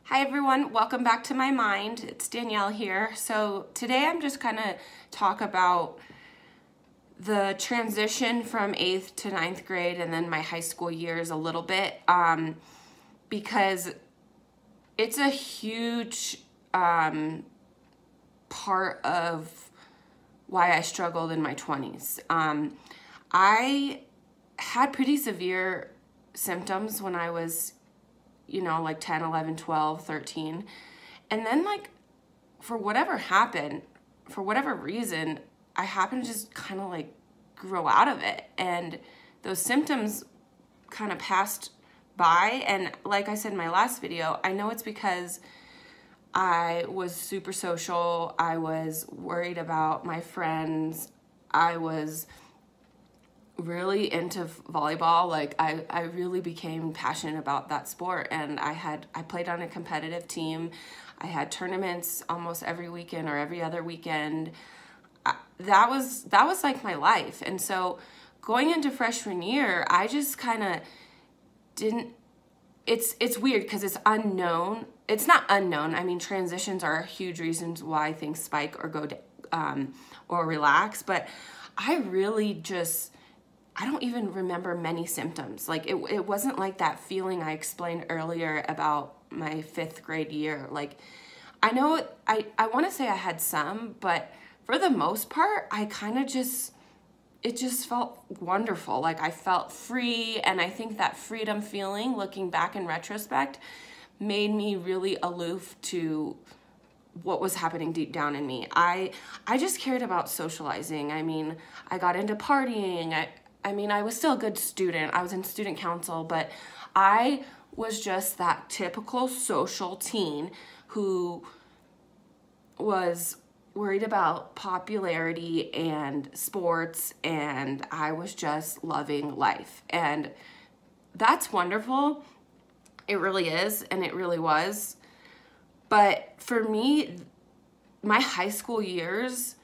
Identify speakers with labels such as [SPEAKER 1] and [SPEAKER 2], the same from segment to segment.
[SPEAKER 1] Hi everyone, welcome back to my mind. It's Danielle here. So today I'm just gonna talk about the transition from 8th to 9th grade and then my high school years a little bit because it's a huge part of why I struggled in my 20s. I had pretty severe symptoms when I was like 10, 11, 12, 13. And then for whatever happened, for whatever reason, I happened to just kind of grow out of it. And those symptoms kind of passed by. And like I said in my last video, I know it's because I was super social. I was worried about my friends. I was really into volleyball. I really became passionate about that sport, and I played on a competitive team. I had tournaments almost every weekend or every other weekend. That was like my life. And so going into freshman year, I just kind of didn't, it's weird because it's unknown. It's not unknown. I mean, transitions are huge reasons why things spike or go or relax, but I really just, I don't even remember many symptoms. It wasn't like that feeling I explained earlier about my 5th grade year. I know I want to say I had some, but for the most part, I kind of it just felt wonderful. I felt free, and I think that freedom feeling, looking back in retrospect, made me really aloof to what was happening deep down in me. I just cared about socializing. I mean, I got into partying. I was still a good student. I was in student council, but I was just that typical social teen who was worried about popularity and sports, and I was just loving life. And that's wonderful. It really is, and it really was. But for me, my high school years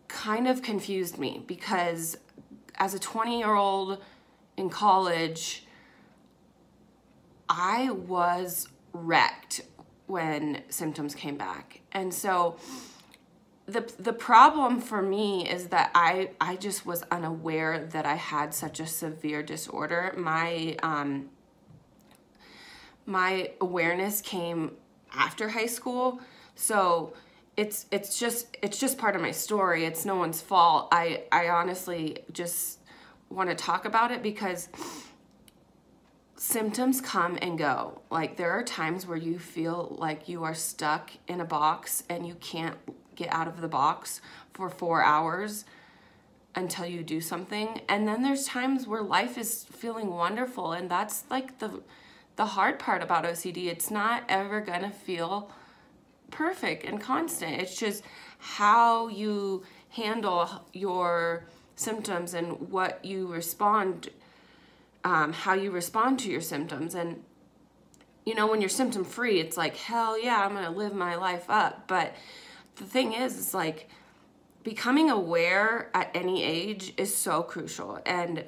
[SPEAKER 1] kind of confused me because as a 20-year-old in college, I was wrecked when symptoms came back. And so the problem for me is that I just was unaware that I had such a severe disorder. My awareness came after high school, so it's just part of my story. It's no one's fault. I honestly just want to talk about it because symptoms come and go. There are times where you feel like you are stuck in a box and you can't get out of the box for 4 hours until you do something. And then there's times where life is feeling wonderful, and that's the hard part about OCD. It's not ever gonna feel perfect and constant. It's just how you handle your symptoms and what you respond, how you respond to your symptoms. And when you're symptom free, it's like, hell yeah, I'm gonna live my life up. But the thing is becoming aware at any age is so crucial. And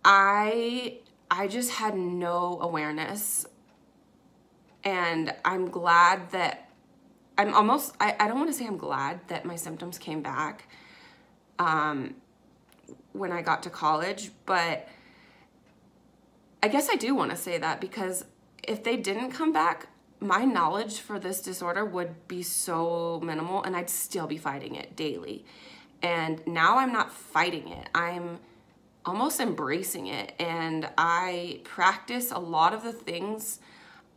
[SPEAKER 1] I just had no awareness. And I'm glad that I don't want to say I'm glad that my symptoms came back when I got to college, but I guess I do want to say that because if they didn't come back, my knowledge for this disorder would be so minimal and I'd still be fighting it daily. And now I'm not fighting it. I'm almost embracing it, and I practice a lot of the things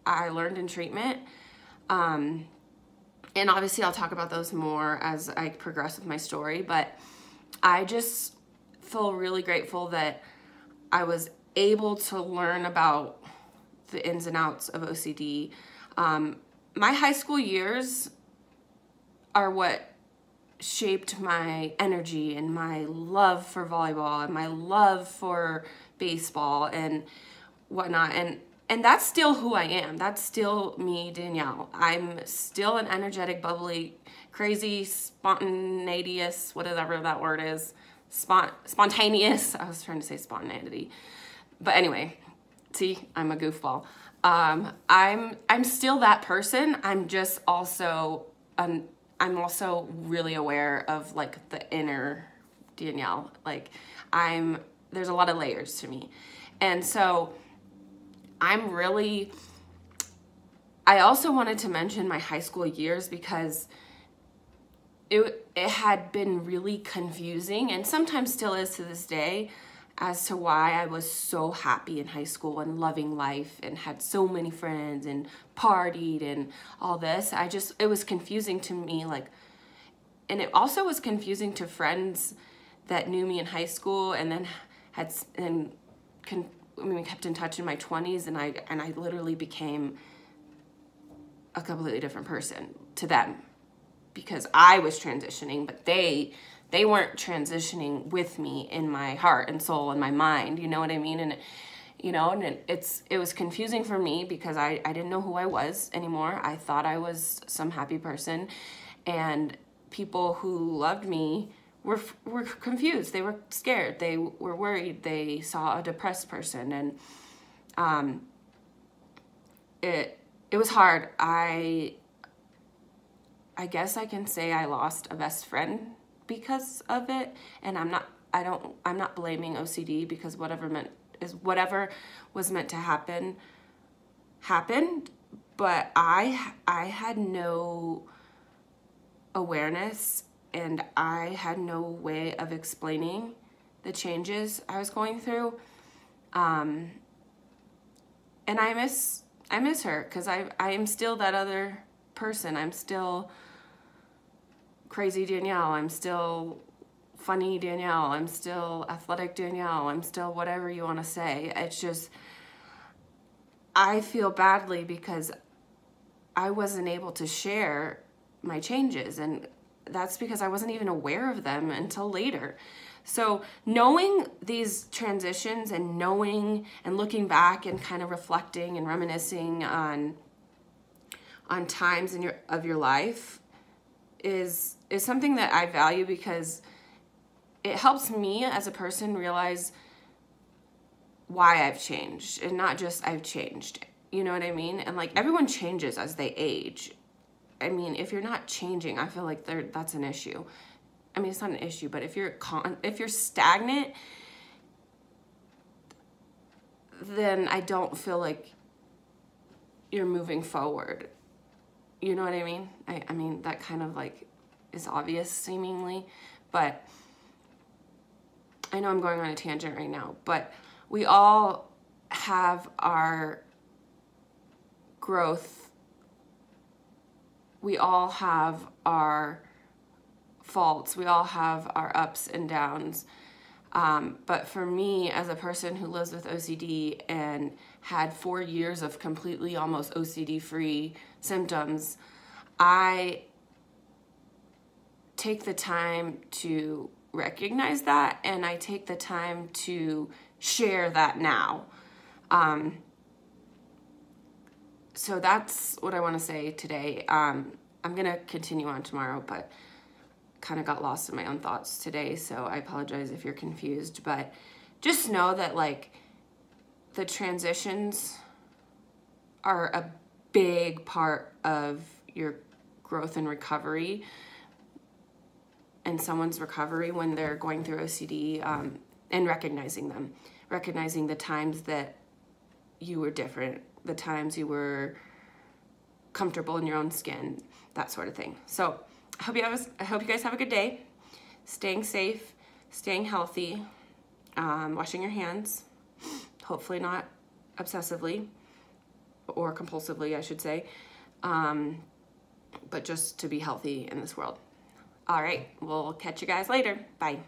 [SPEAKER 1] I learned in treatment. And obviously I'll talk about those more as I progress with my story, but I just feel really grateful that I was able to learn about the ins and outs of OCD. My high school years are what shaped my energy and my love for volleyball and my love for baseball and whatnot. And that's still who I am. That's still me, Danielle. I'm still an energetic, bubbly, crazy, spontaneous, whatever that word is. Spontaneous. I was trying to say spontaneity. But anyway, See, I'm a goofball. I'm still that person. I'm just also, I'm also really aware of like the inner Danielle. Like there's a lot of layers to me. And so I also wanted to mention my high school years because it had been really confusing, and sometimes still is to this day, as to why I was so happy in high school and loving life and had so many friends and partied and all this. It was confusing to me, like, and it also was confusing to friends that knew me in high school and then we kept in touch in my 20s, and I literally became a completely different person to them because I was transitioning, but they weren't transitioning with me in my heart and soul and my mind, you know what I mean? And it was confusing for me because I didn't know who I was anymore. I thought I was some happy person, and people who loved me were confused. They were scared. They were worried. They saw a depressed person, and it was hard. I guess I can say I lost a best friend because of it, and I'm not blaming OCD, because whatever was meant to happen happened, but I had no awareness, and I had no way of explaining the changes I was going through, and I miss her because I am still that other person. I'm still crazy Danielle. I'm still funny Danielle. I'm still athletic Danielle. I'm still whatever you want to say. It's just, I feel badly because I wasn't able to share my changes, and that's because I wasn't even aware of them until later. So knowing these transitions and knowing and looking back and kind of reflecting and reminiscing on times of your life is something that I value, because it helps me as a person realize why I've changed, and not just I've changed. You know what I mean? And like, everyone changes as they age. I mean, if you're not changing, I feel like that's an issue. I mean, it's not an issue, but if you're stagnant, then I don't feel like you're moving forward. You know what I mean? I mean, that kind of like is obvious seemingly, but I know I'm going on a tangent right now, but we all have our growth. We all have our faults. We all have our ups and downs. But for me, as a person who lives with OCD and had 4 years of completely almost OCD-free symptoms, I take the time to recognize that, and I take the time to share that now. So that's what I want to say today. I'm going to continue on tomorrow, but kind of got lost in my own thoughts today, so I apologize if you're confused. But just know that like the transitions are a big part of your growth and recovery, and someone's recovery when they're going through OCD, and recognizing them, recognizing the times that you were different, the times you were comfortable in your own skin, that sort of thing. So I hope you guys have a good day, staying safe, staying healthy, washing your hands, hopefully not obsessively or compulsively, I should say, but just to be healthy in this world. All right, we'll catch you guys later. Bye.